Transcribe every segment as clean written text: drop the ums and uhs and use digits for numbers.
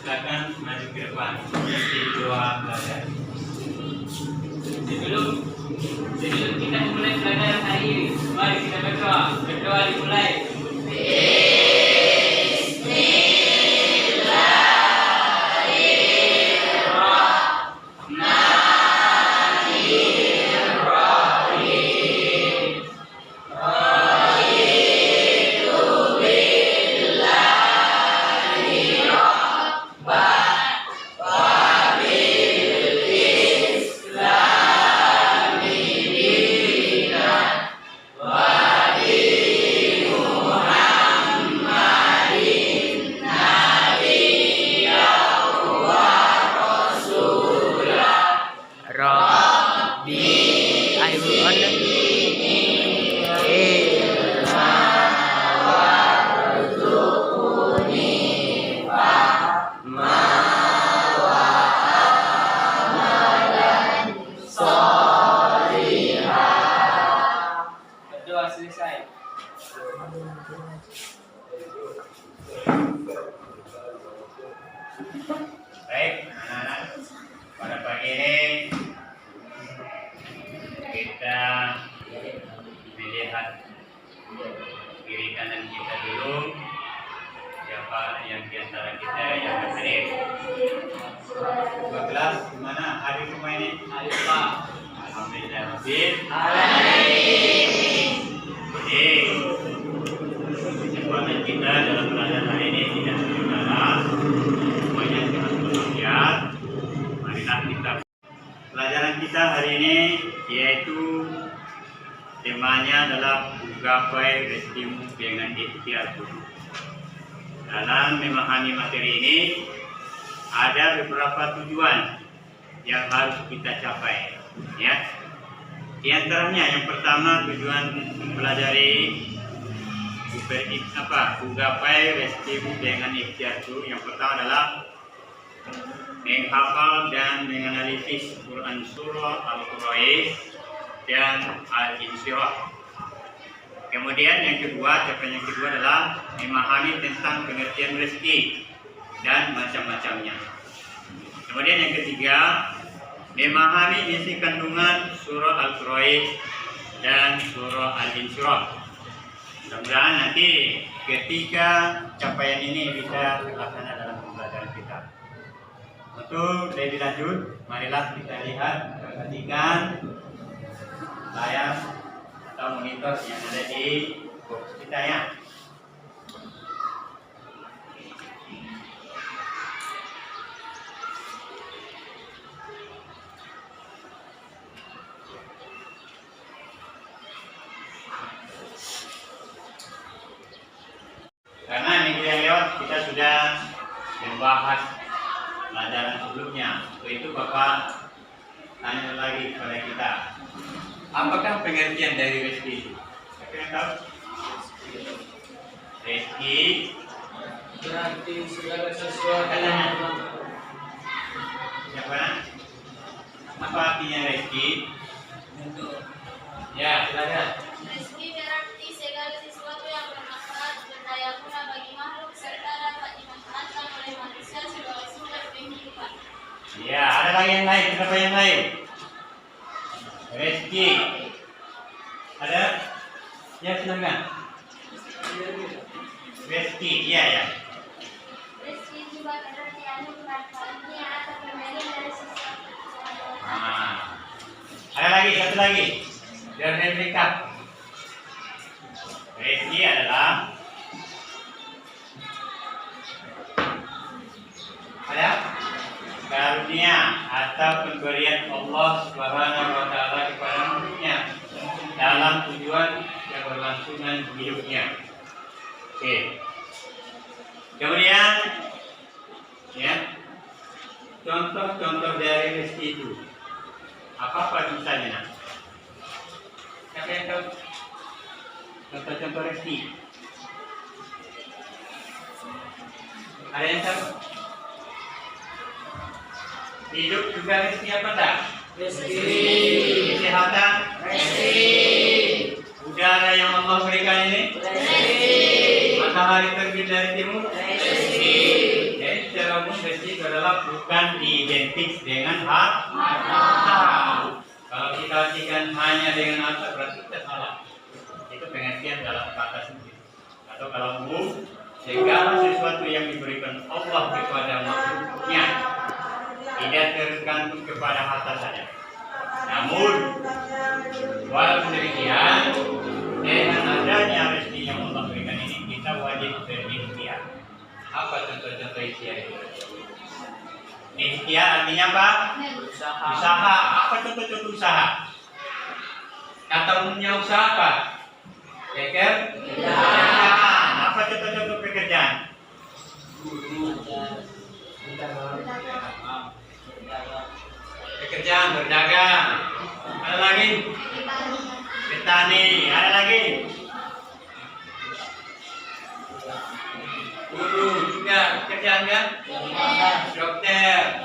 silakan maju ke depan. Di doa belajar. Sebelum kita mulai pelajaran hari ini, mari kita berdoa. Berdoa dimulai. Berdoa selesai. Baik, anak-anak, pada pagi ini kita melihat kiri kanan kita dulu. Siapa yang di antara kita yang hadir? Kelas di mana? Hadir semua ini? Hadir, Pak. Alhamdulillah. Hadir. Jadi, kesempatan kita dalam pelajaran hari ini tidak sederhana, semuanya sangat bermanfaat. Marilah kita. Pelajaran kita hari ini yaitu temanya adalah gapai rezekimu dengan ikhtiar. Dalam memahami materi ini ada beberapa tujuan yang harus kita capai, ya. Di antaranya yang pertama tujuan mempelajari gapai rezekimu dengan ikhtiar itu. Yang pertama adalah menghafal dan menganalisis Quran surah Al-Qur'an dan Al-Insyirah. Kemudian yang kedua, capaian yang kedua adalah memahami tentang pengertian rezeki dan macam-macamnya. Kemudian yang ketiga, memahami isi kandungan surah Al-Qur'an dan surah Al-Insyirah. Mudah-mudahan nanti ketika capaian ini bisa terlaksana dalam pembelajaran kita. Untuk lebih lanjut, marilah kita lihat, perhatikan layar atau monitor yang ada di box kita, ya. Karena minggu yang lewat kita sudah membahas pelajaran sebelumnya. Untuk itu Bapak tanya lagi kepada kita, apakah pengertian dari rezeki itu? Siapa yang tahu? Rezeki berarti segala sesuatu. Siapa? Apa artinya rezeki? Ya, silakan. Rezeki berarti segala sesuatu yang bermanfaat, berdaya guna bagi makhluk serta dapat dimanfaatkan oleh manusia sebagai sumber penghidupan. Ya, ada lagi yang lain. Kenapa yang lain? Rezeki. Ada? Ya, silakan. Rezeki, iya ya. Rezeki juga berarti anugerah karunia atau pemberian dari sesuatu. Ada lagi, satu lagi. Biar saya berikan. Rezeki adalah karunia atau pemberian Allah Subhanahu wa taala kepada manusia dalam tujuan keberlangsungan hidupnya. Oke. Kemudian ya, contoh-contoh dari rezeki itu. Apa misalnya? Siapa yang tahu contoh-contoh rezeki? Ada yang tahu? Hidup juga rezeki apa enggak? Rezeki. Kesehatan? Rezeki. Udara yang Allah berikan ini? Rezeki. Matahari terbit dari timur? Rezeki. Jadi secara umum besi itu adalah bukan identik dengan harta. Kalau kita artikan hanya dengan harta berarti kita salah. Itu pengertian dalam kata suci. Atau kalau umum, segala sesuatu yang diberikan Allah kepada makhluknya tidak tergantung kepada harta saja. Namun, walaupun demikian, dengan adanya rezeki yang Allah berikan ini kita wajib berikhtiar. Apa contoh-contoh ikhtiar itu? Ikhtiar artinya apa? Usaha. Apa contoh-contoh usaha? Kata umumnya usaha apa? Pekerjaan. Apa contoh-contoh pekerjaan? Pekerjaan, berdagang. Ada lagi? Petani. Ada lagi? Guru juga pekerjaan kan? Dokter.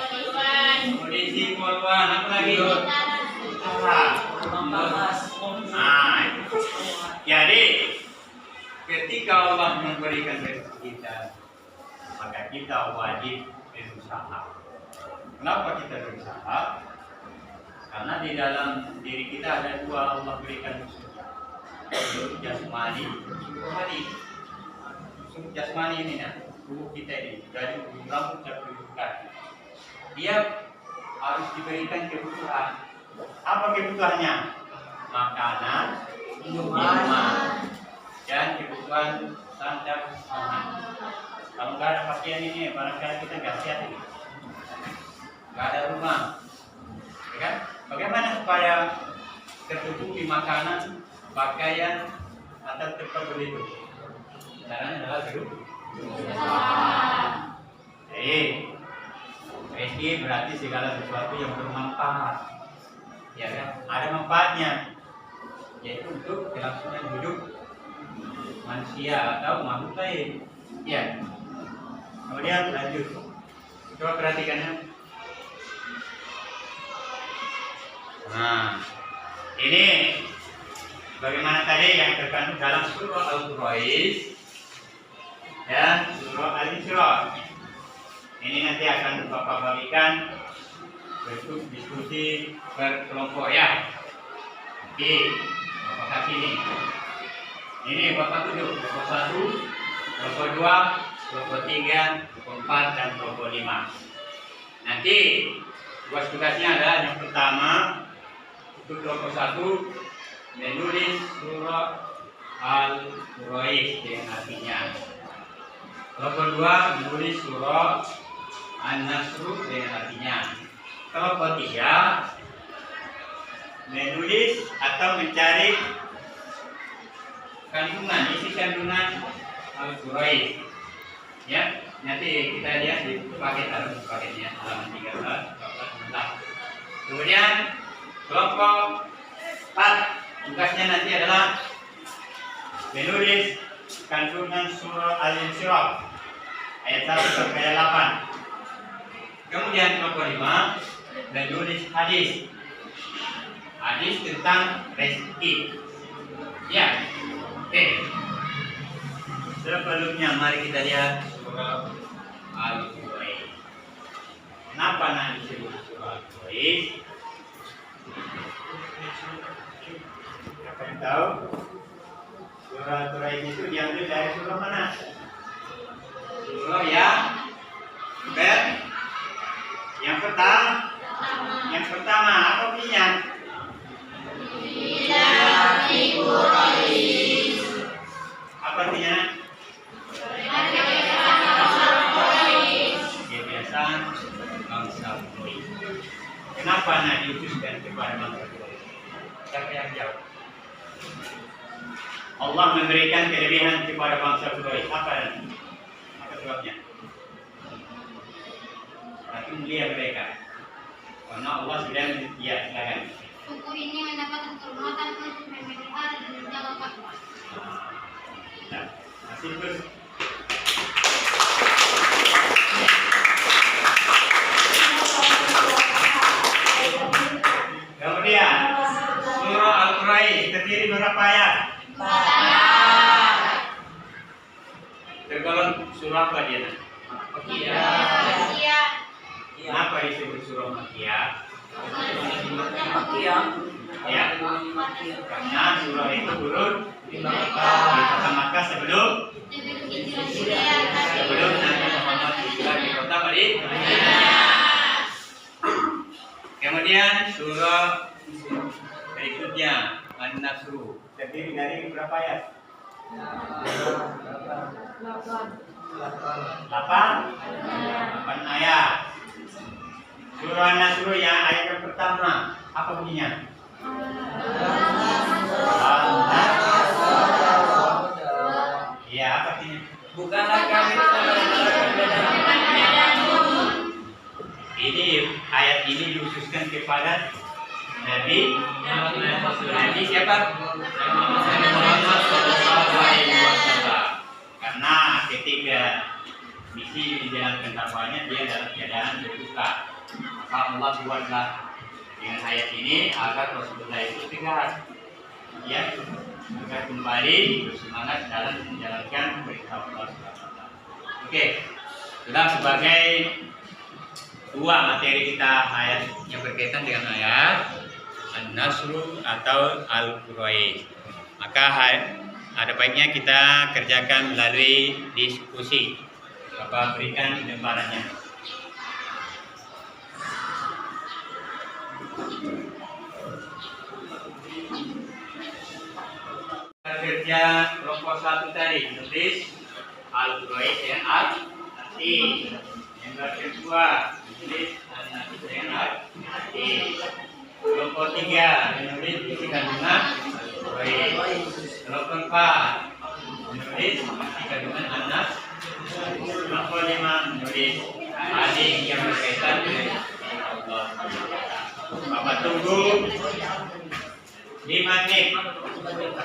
Polisi, polwan. Apa lagi? Nah, jadi ketika Allah memberikan rezeki kita, maka kita wajib berusaha. Kenapa kita berusaha? Karena di dalam diri kita ada dua Allah berikan unsur, jasmani, rohani. Unsur jasmani ini ya, tubuh kita ini dari rambut sampai kaki. Dia harus diberikan kebutuhan. Apa kebutuhannya? Makanan, minuman, dan kebutuhan sandang pangan. Kalau nggak ada pakaian ini, barangkali kita nggak sehat ini. Nggak ada rumah, ya kan? Bagaimana supaya tercukupi makanan, pakaian, atau tempat berlindung? Caranya adalah rezeki berarti segala sesuatu yang bermanfaat. Ya kan? Ada manfaatnya, yaitu untuk kelangsungan hidup manusia atau makhluk lain. Ya. Kemudian lanjut. Coba perhatikan. Nah, ini bagaimana tadi yang terkandung dalam surah Al-Quraish dan surah Al-Isra. Ini nanti akan Bapak bagikan bentuk diskusi berkelompok ya. Oke, Bapak kasih ini. Ini Bapak tunjuk kelompok 1, kelompok 2, kelompok 3, kelompok 4 dan kelompok 5. Nanti tugas-tugasnya adalah yang pertama untuk kelompok 1 menulis surah Al-Quraish dengan artinya. Kelompok 2 menulis surah An-Nasr dengan artinya. Kelompok 3 menulis atau mencari kandungan, isi kandungan Al-Quraish. Ya, nanti kita lihat di paketnya halaman 13, 14. Kemudian kelompok 4 tugasnya nanti adalah menulis kandungan surah Al-Isra ayat 1 sampai 8. Kemudian kelompok 5 menulis hadis tentang rezeki. Ya, oke. Sebelumnya mari kita lihat surah Al-Quraish. Kenapa nanti disebut surah Al-Quraish? Apa yang tahu? Surah Al-Quraish itu diambil dari surah mana? Surah yang pertama apa artinya? Apa artinya? Kebiasaan bangsa Quraisy. Kenapa nak diutuskan kepada bangsa Quraisy? Siapa yang jawab? Allah memberikan kelebihan kepada bangsa Quraisy. Apa sebabnya? Tapi mulia mereka. Karena Allah sudah silakan. Suku ini mendapatkan kehormatan untuk memelihara dan menjaga fatwa. Nah, hasil terus. Kemudian surah Al-Quraish terdiri berapa ayat? 4. Tergolong surah apa dia? Makiyah. surah Makkiyah? Makkiyah. Ya, karena surah itu turun di kota Makkah sebelum Nabi Muhammad hijrah di kota Madinah. Kemudian surah berikutnya An-Nasr terdiri dari berapa ayat? 8 ayat. Surah An-Nasr yang ayat yang pertama apa bunyinya? Ya, apa artinya? Bukanlah kami Ini ayat ini dikhususkan kepada Nabi siapa? Nabi Muhammad SAW. Karena ketika misi dijalankan dakwahnya dia dalam keadaan berduka. Maka Allah buatlah dengan ayat ini agar Rasulullah itu tegar, ya, agar kembali bersemangat dalam menjalankan perintah Allah SWT. Oke, sudah sebagai dua materi kita ayat yang berkaitan dengan ayat An-Nasr atau Al-Quraish. Maka ada baiknya kita kerjakan melalui diskusi. Bapak berikan gambarannya. Kerja kelompok 1 tadi tulis Al-Quraish dan Al-Nasr. Yang kedua tulis Al-Nasr dan Al-Nasr. Kelompok 3 menulis isi kandungan Al-Quraish. Kelompok 4 menulis isi kandungan An-Nasr. Kelompok 5 menulis hadis yang berkaitan dengan Allah. Bapak tunggu 5 menit,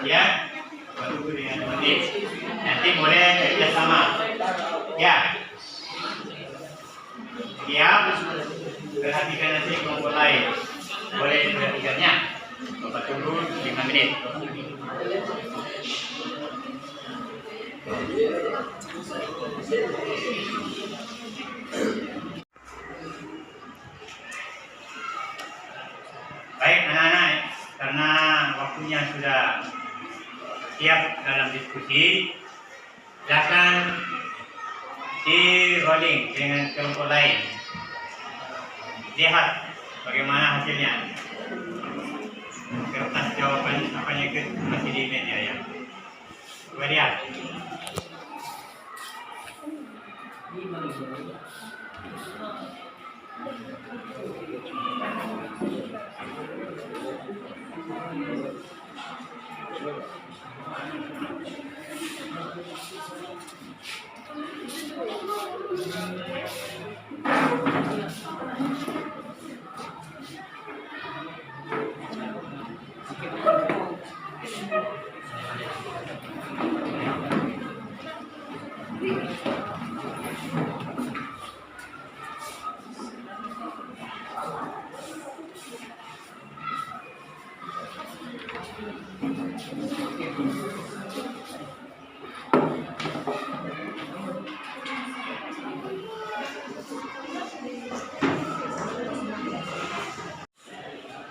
ya. Bapak tunggu dengan 5 menit. Nanti boleh kerjasama, ya. Siap. Perhatikan nanti kelompok lain. Boleh perhatikannya. Bapak tunggu 5 menit. Baik anak-anak, karena waktunya sudah siap dalam diskusi, silakan di rolling dengan kelompok lain. Lihat bagaimana hasilnya. Kertas jawaban apanya ke masih di media ya. Coba lihat.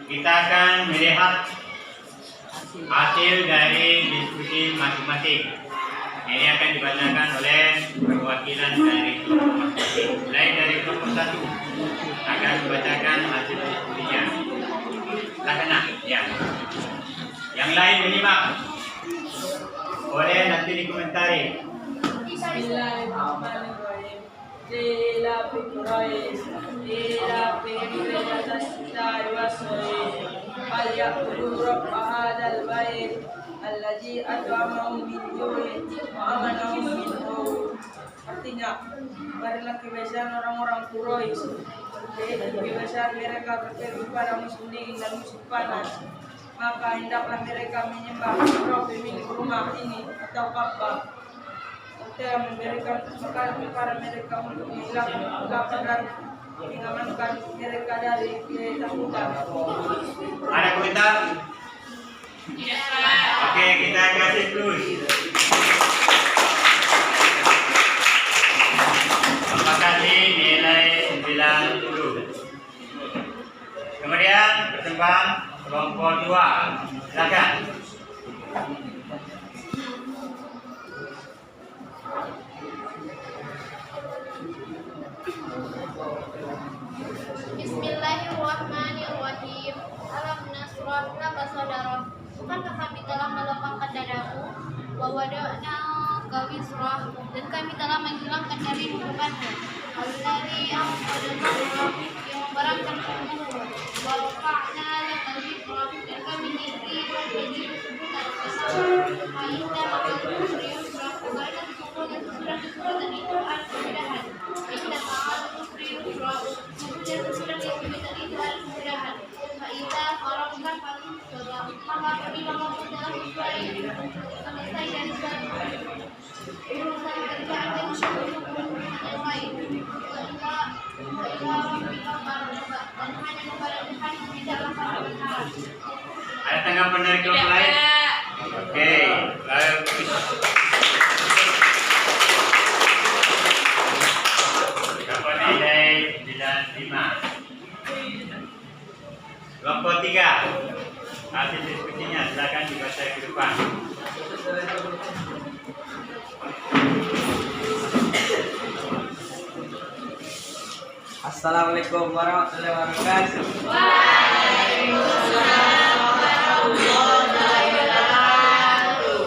Kita akan melihat hasil dari diskusi masing-masing. Ini akan dibacakan oleh perwakilan dari kelompok masing-masing. Mulai dari kelompok 1 akan dibacakan hasil diskusinya. Silakan, ya. Yang lain menyimak. Boleh nanti dikomentari. Bismillahirrahmanirrahim. Ila Quraish, ila Quraish tasdar wasri. Falyaqudu rabb hadzal bait alladzi at'amahum min ju'in wa amanahum min khauf. Artinya, marilah kebiasaan orang-orang Quraisy. Kebiasaan mereka berteduh pada musim dingin dan musim panas. Maka hendaklah mereka menyembah roh pemilik rumah ini atau Ka'bah. Telah memberikan makanan kepada mereka untuk menghilangkan kegelapan dan mengamankan mereka dari ketakutan. Ada komentar? Oke, kita kasih plus. Bapak kasih nilai 90. Kemudian berkembang kelompok 2. Silakan. Bismillahirrahmanirrahim. Alam nasrah laka sadarah. Bukankah kami telah melapangkan dadamu? Wa wada'na kawisrah, dan kami telah menghilangkan dari bebanmu. Alladzi anqadha dhahrah, yang memberatkan punggungmu. Wa rafa'na laka dzikrah, dan kami tinggikan bagi kesebutan bersama. Fa'inna ma'al usri yusra, dan sesungguhnya sesudah kesulitan itu ada kemudahan. Inna ma'al usri yusra, dan sesudah kesulitan itu ada kemudahan. Fa'idza faragta fansab, maka apabila kamu telah selesai dari urusan kerjaan dan yang lain, dan hanya kepada Tuhan tidaklah pada berharap. Ada tanggapan dari kelompok lain? Oke, lalu kelompok nilai 95. Kelompok 3. Hasil diskusinya silakan dibaca ke depan. Assalamualaikum warahmatullahi wabarakatuh. Waalaikumsalam warahmatullahi wabarakatuh.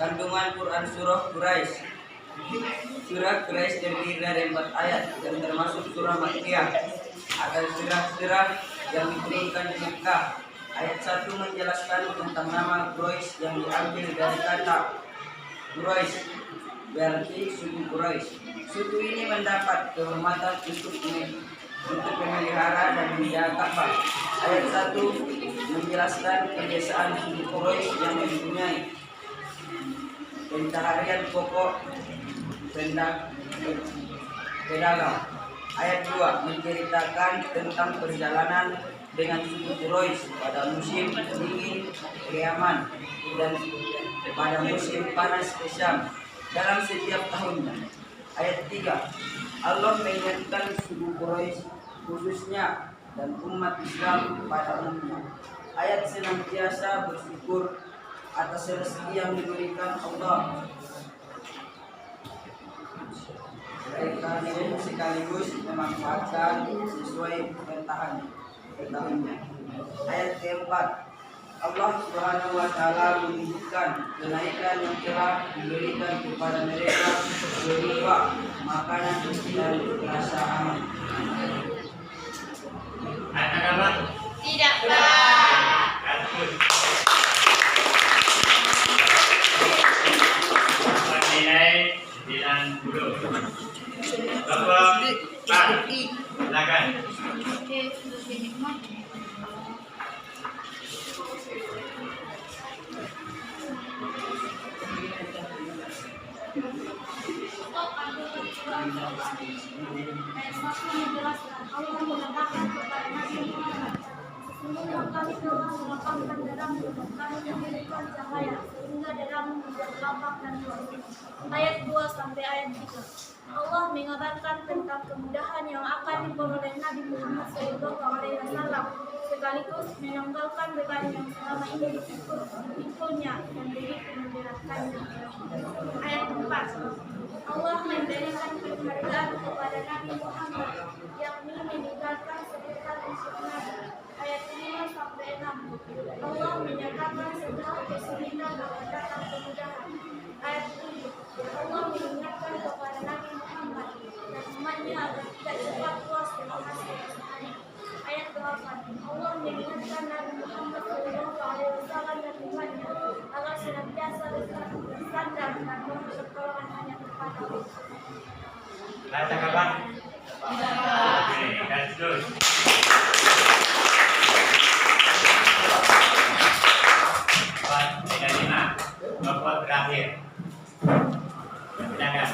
Kandungan Quran Surah Quraisy. Surah Quraisy terdiri dari 4 ayat yang termasuk surah Makkiyah. Ada surah-surah yang diturunkan di Mekkah. Ayat 1 menjelaskan tentang nama Quraisy yang diambil dari kata Quraisy, berarti suku Quraisy. Suku ini mendapat kehormatan untuk memelihara dan menjaga Ka'bah. Ayat 1 menjelaskan kebiasaan suku Quraisy yang mempunyai pencaharian pokok pedagang. Ayat 2 menceritakan tentang perjalanan dengan suku Quraisy pada musim dingin ke Yaman dan pada musim panas ke Syam dalam setiap tahunnya. Ayat 3 Allah mengingatkan suku Quraisy khususnya dan umat Islam pada umumnya. Ayat senantiasa bersyukur atas rezeki yang diberikan Allah. Mereka sekaligus memanfaatkan sesuai pengetahuannya. Ayat keempat, Allah Subhanahu wa Ta'ala menunjukkan kenaikan yang telah diberikan kepada mereka berupa makanan dan rasa aman. Ada kabar? Tidak, Pak. Bagus. Nilai 90. Bapak, Pak, silakan. Allah mengatakan kepada Nabi Muhammad, sesungguhnya kami telah melapangkan dadamu dan kami memberikan cahaya sehingga dadamu menjadi lapang dan luas. Ayat 2 sampai ayat 3. Allah mengabarkan tentang kemudahan yang akan diperoleh Nabi Muhammad SAW, sekaligus menanggalkan beban yang selama ini dipikulnya dan begitu memberatkannya. Ayat 4. Allah memberikan penghargaan kepada Nabi Muhammad, yakni meninggalkan sebutan untuk Nabi. Ayat 5 sampai 6. Allah menyatakan segala kesulitan akan datang kemudahan. Ayat 7. Allah mengingatkan kepada Nabi Muhammad dan umatnya agar tidak cepat puas dengan hasil usahanya. Ayat 8. Allah mengingatkan Nabi Muhammad SAW dan umatnya agar senantiasa bersandar dan mohon pertolongan hanya kepada Allah. Ada kabar? Oke, lanjut. Tidak lima, kelompok terakhir. Silakan.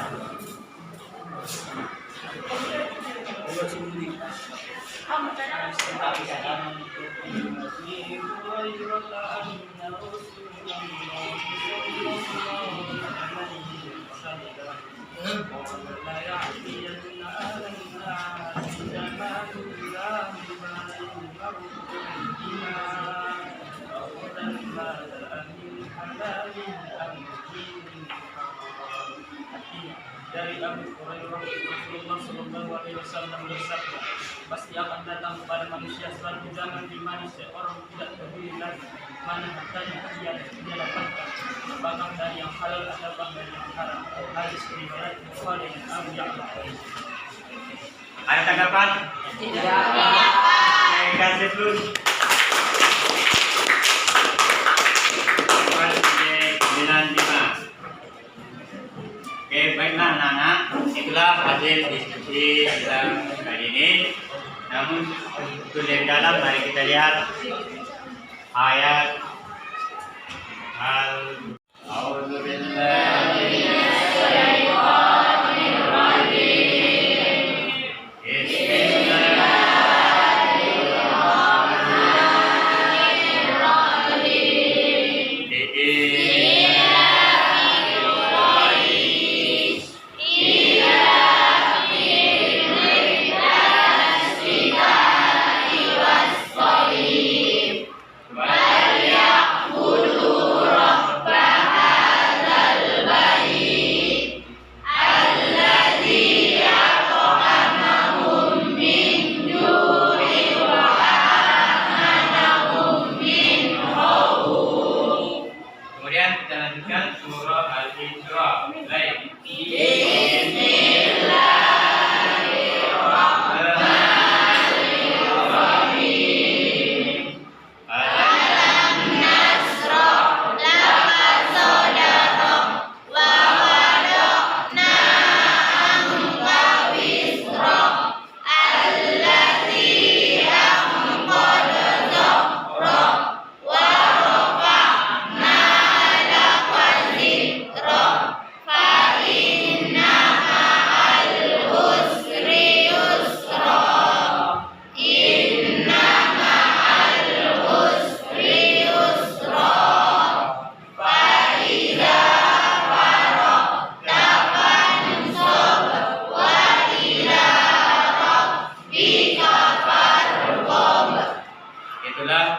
Dari Abu Hurairah Rasulullah Shallallahu Alaihi Wasallam bersabda, pasti akan datang kepada manusia suatu zaman di mana seorang tidak peduli lagi mana hartanya dia dapatkan, apakah dari yang halal ataukah dari yang haram. Hadis riwayat Bukhari dan Abu Ya'la. Ada tanggapan? Tidak. Saya kasih plus. Oke, baiklah anak-anak, itulah hasil diskusi kita kali ini. Namun untuk lebih dalam, mari kita lihat ayat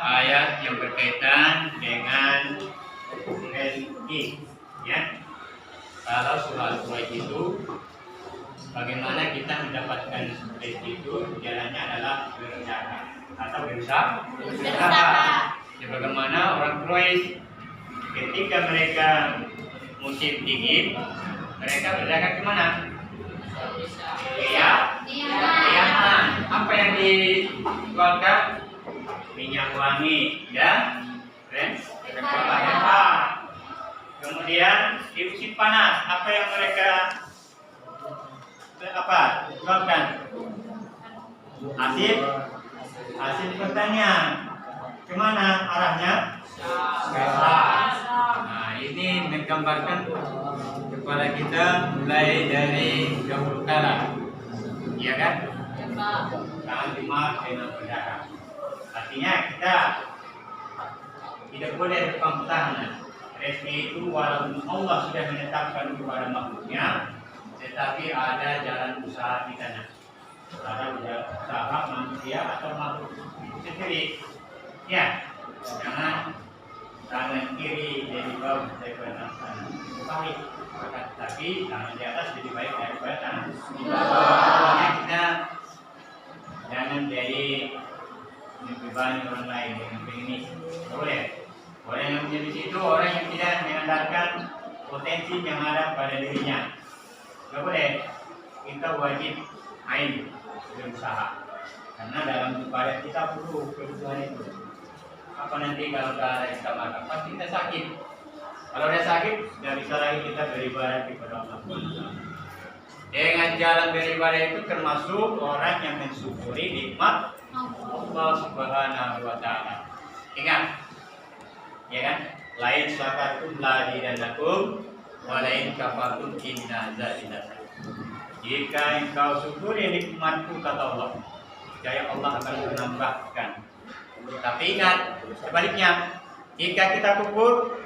ayat yang berkaitan dengan rezeki, ya. Kalau surah Al-Qur'an itu, bagaimana kita mendapatkan rezeki itu, jalannya adalah berzakat atau berusaha. Sebagaimana orang Quraisy ketika mereka musim dingin, mereka berzakat kemana? Yaman. Apa yang dikeluarkan? Minyak wangi dan rempah. Kemudian di musim panas, apa yang mereka keluarkan? Hasil pertanian. Kemana arahnya? Nah, ini menggambarkan kepada kita mulai dari dahulu kala, iya kan? Jangan cuma dengan berdarah. Artinya kita tidak boleh berpangkutan. Rezeki itu walaupun Allah sudah menetapkan kepada makhluknya, tetapi ada jalan usaha di sana. Ada usaha manusia atau makhluk itu sendiri. Ya, jangan tangan kiri jadi bawah daripada tangan kiri, tapi tangan di atas lebih baik daripada tangan di bawah. Kita jangan jadi membebani orang lain dengan ini. Boleh. Orang yang menjadi situ orang yang tidak mengandalkan potensi yang ada pada dirinya. Tidak boleh. Kita wajib berusaha. Karena dalam ibadah kita perlu kebutuhan itu. Apa nanti kalau kita makan pasti kita sakit. Kalau udah sakit, tidak bisa lagi kita beribadah kepada Allah. Dengan jalan beribadah itu termasuk orang yang mensyukuri nikmat Allah Subhanahu wa Ta'ala. Ingat, ya kan? Lain syakartum la azidannakum wa lain kafartum inna azabi. Jika engkau syukuri nikmatku, kata Allah, niscaya Allah akan menambahkan. Tapi ingat, sebaliknya, jika kita kufur,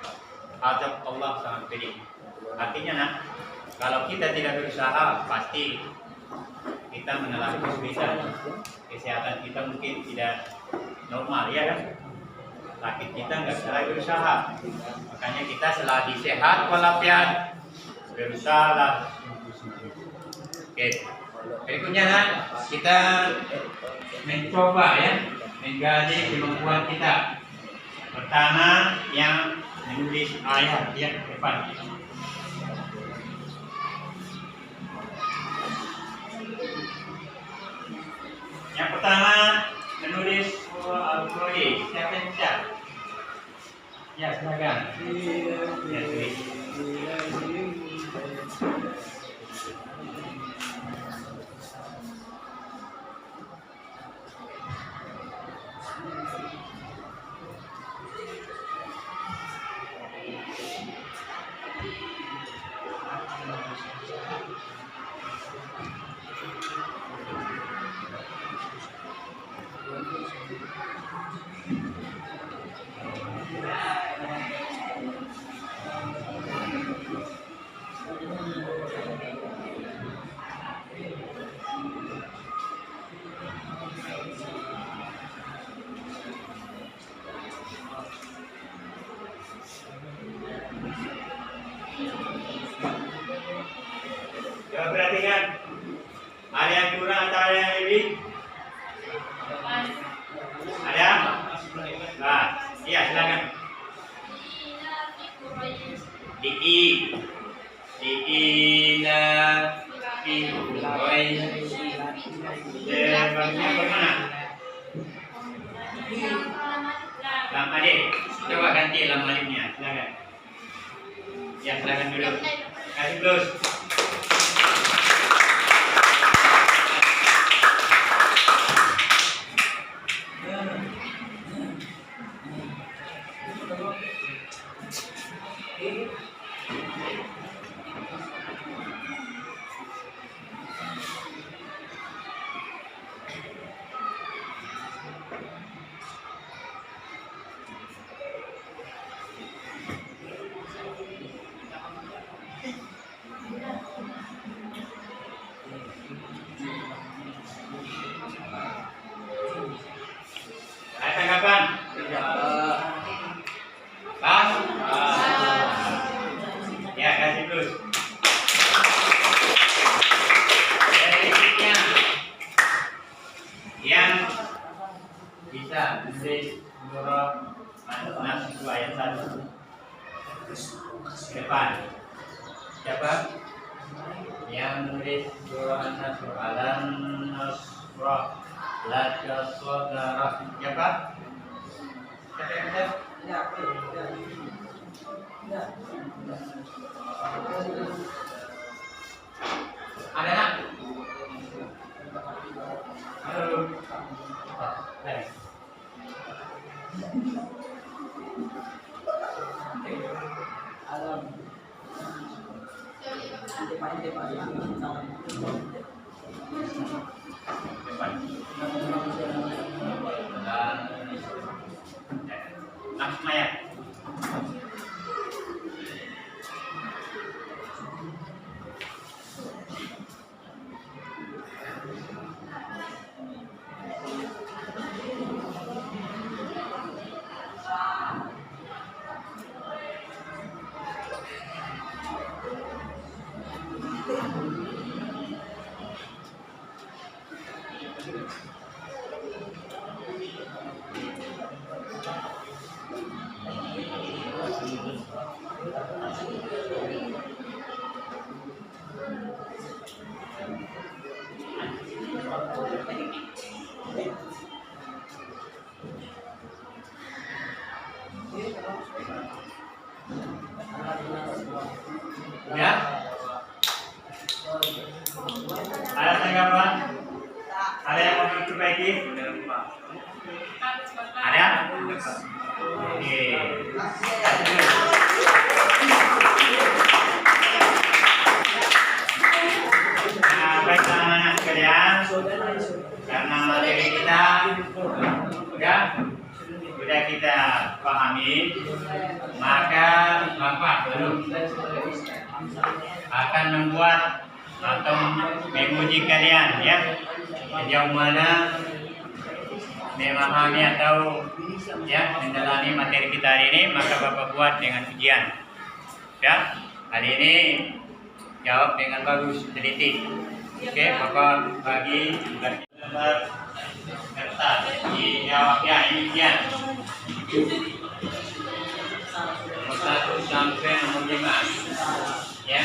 azab Allah sangat pedih. Artinya, kalau kita tidak berusaha, pasti kita mengalami kesulitan. Kesehatan kita mungkin tidak normal ya kan. Sakit kita nggak bisa lagi berusaha. Makanya kita selagi sehat walafiat berusaha lah. Oke. Berikutnya kan kita mencoba ya menggali kemampuan kita. Pertama yang menulis ayat ya depan. Yang pertama menulis surah Al-Qur'an. Siapa yang bisa? Ya silakan. Ya tulis. Coba perhatikan, ada yang kurang atau ada yang lebih? Ada? Nah, iya silakan. Diila fi Sebabnya bagaimana? Lam alif. Coba ganti lam alifnya, silakan. Ya silakan dulu. Kasih plus. Ada tanggapan? Pas? Ya, kasih terus. Berikutnya yang bisa menulis surah An-Nas ayat 1 depan. Siapa? Yang menulis surah An-Nas Al-Nasrah Laka Saudara. Siapa? Siapa yang bisa? Ada nak? Halo. Baik. Nasmaya. Ya. Ada tanggapan? Ada yang mau diperbaiki? Ada? Oke. Nah, baiklah anak sekalian, karena materi kita sudah kita pahami, maka Bapak akan membuat atau menguji kalian ya sejauh mana memahami atau ya mendalami materi kita hari ini, maka Bapak buat dengan ujian. Ya, hari ini jawab dengan bagus, teliti. Oke, Bapak bagi gambar kertas dijawabnya ini ujian. Nomor 1 sampai nomor 5. Ya.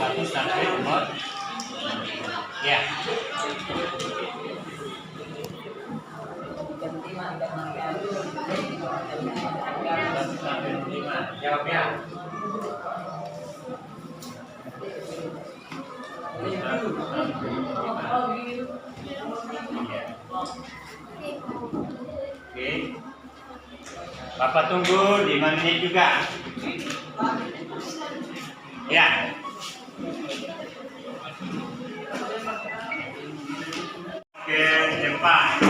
Satu sampai nomor ya. Satu sampai nomor 5. Jawab ya. Oke. Bapak tunggu 5 menit juga. Ya. Oke, depan.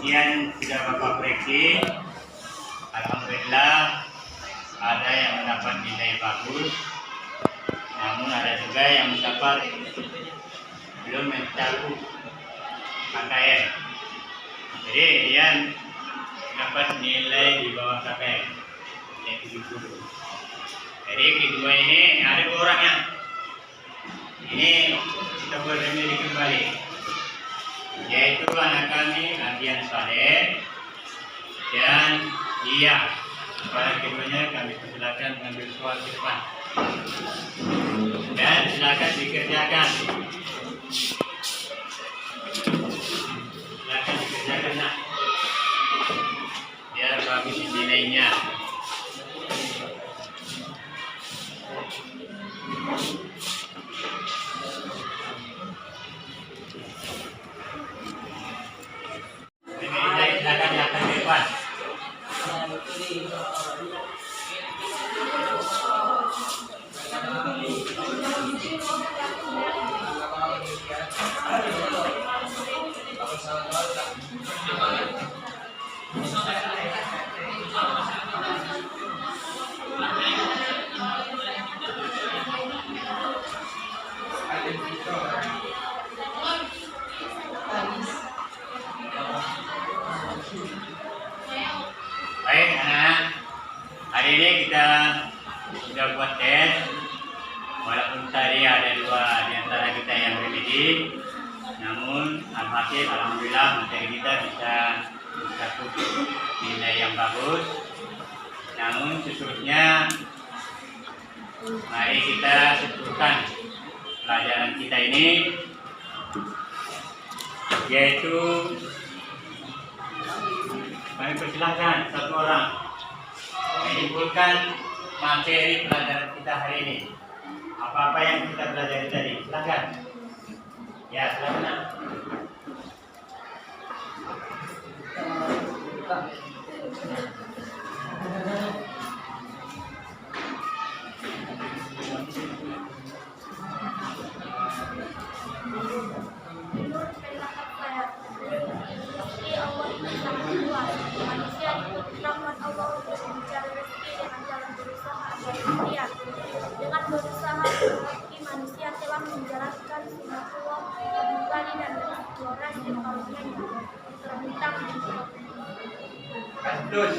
Kemudian sudah Bapak koreksi, alhamdulillah ada yang mendapat nilai bagus, namun ada juga yang mendapat belum mencakup KKM. Jadi dia dapat nilai di bawah KKM, yaitu 70. Jadi kedua ini ada 2 orangnya. Ini kita beremili kembali, yaitu anak kami Adian Saleh dan Iya. Para keduanya kami persilakan mengambil soal ke depan dan silakan dikerjakan. Silakan dikerjakan nak, biar bagus nilainya. Silakan datang ke depan. Baik anak, hari ini kita sudah buat tes. Walaupun tadi ada 2 di antara kita yang remedi, namun alhasil alhamdulillah materi kita bisa mencakup nilai yang bagus. Namun seterusnya mari kita sebutkan pelajaran kita ini, yaitu kami persilahkan satu orang menyimpulkan materi pelajaran kita hari ini. Apa-apa yang kita pelajari tadi, silakan. Ya, silakan. plus.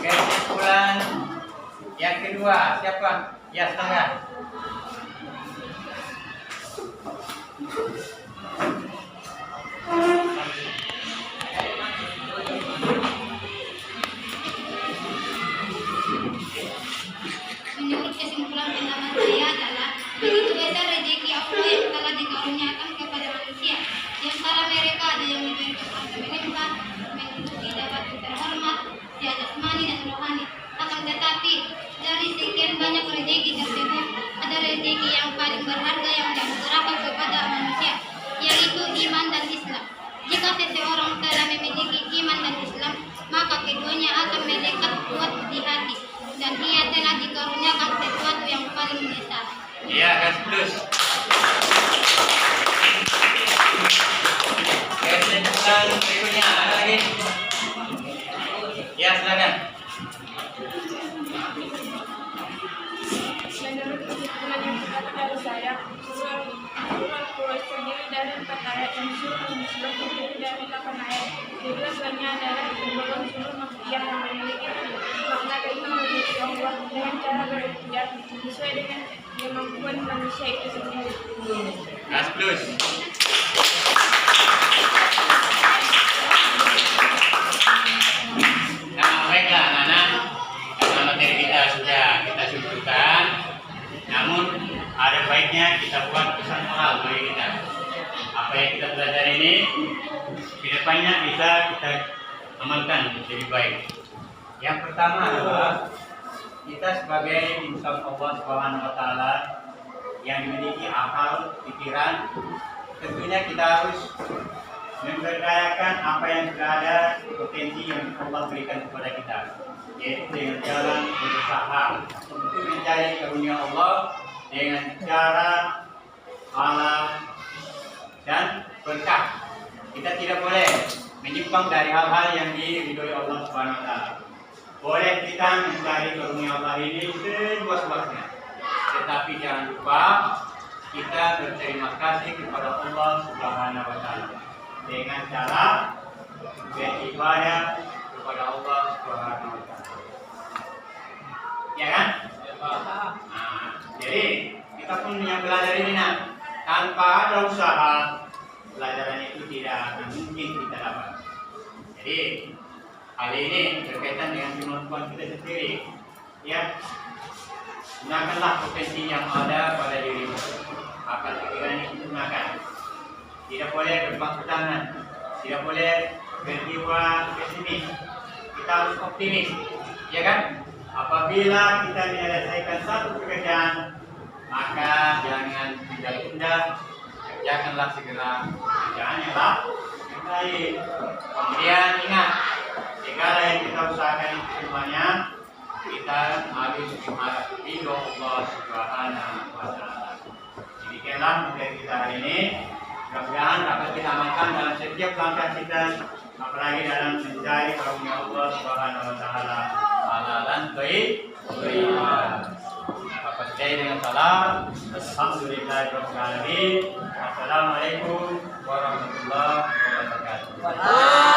Kesimpulan yang kedua, siapa? Ya, silakan. Menurut kesimpulan pendapat saya adalah begitu besar rezeki Allah yang telah dikaruniakan kepada manusia. Di antara mereka ada yang diberi harta melimpah, menduduki jabatan terhormat, di jasmani dan rohani. Akan tetapi dari sekian banyak rezeki tersebut, ada rezeki yang paling berharga yang dianugerahkan kepada manusia, yaitu iman dan Islam. Jika seseorang telah memiliki iman dan Islam, maka keduanya akan melekat kuat di hati, dan ia telah dikaruniakan sesuatu yang paling besar. Ya, gas plus. Kesimpulan berikutnya ada lagi? Ya, silakan. Menurut kesimpulan yang pertama dari saya, surah Quraisy terdiri dari 4 ayat dan surah Al-Isra terdiri dari 8 ayat. Keduanya adalah golongan surah Makkiyah yang memiliki makna tentang rezeki Allah dengan cara berikhtiar sesuai dengan kemampuan manusia itu sendiri. Gas plus. Nah, baiklah anak-anak, karena materi kita sudah kita sebutkan, namun ada baiknya kita buat pesan moral bagi kita. Apa yang kita belajar ini, kedepannya bisa kita amalkan lebih baik. Yang pertama adalah kita sebagai insan Allah Subhanahu wa taala yang memiliki akal, pikiran, tentunya kita harus memberdayakan apa yang sudah ada, potensi yang Allah berikan kepada kita, yaitu dengan jalan berusaha untuk mencari karunia Allah dengan cara halal dan berkah. Kita tidak boleh menyimpang dari hal-hal yang diridhoi Allah Subhanahu wa taala. Boleh kita mencari karunia Allah ini seluas-luasnya, tetapi jangan lupa kita berterima kasih kepada Allah Subhanahu wa taala dengan cara beribadah kepada Allah Subhanahu wa taala. Ya kan? Nah, jadi kita pun yang belajar ini tanpa ada usaha, pelajaran itu tidak akan mungkin kita dapat. Jadi hal ini berkaitan dengan kemampuan kita sendiri. Ya, gunakanlah potensi yang ada pada dirimu. Akal pikiran itu gunakan. Tidak boleh berpangku tangan, tidak boleh berjiwa pesimis. Kita harus optimis, ya kan? Apabila kita menyelesaikan satu pekerjaan, maka jangan tunda-tunda, kerjakanlah segera pekerjaan yang baik. Kemudian ingat, segala yang kita usahakan itu semuanya kita harus mengharap ridho Allah Subhanahu wa taala. Demikianlah materi kita hari ini. Mudah-mudahan dapat kita amalkan dalam setiap langkah kita, apalagi dalam mencari karunia Allah Subhanahu wa taala halalan thayyiban. Apa saja dengan salam. Alhamdulillahirabbil alamin. Assalamualaikum warahmatullahi wabarakatuh.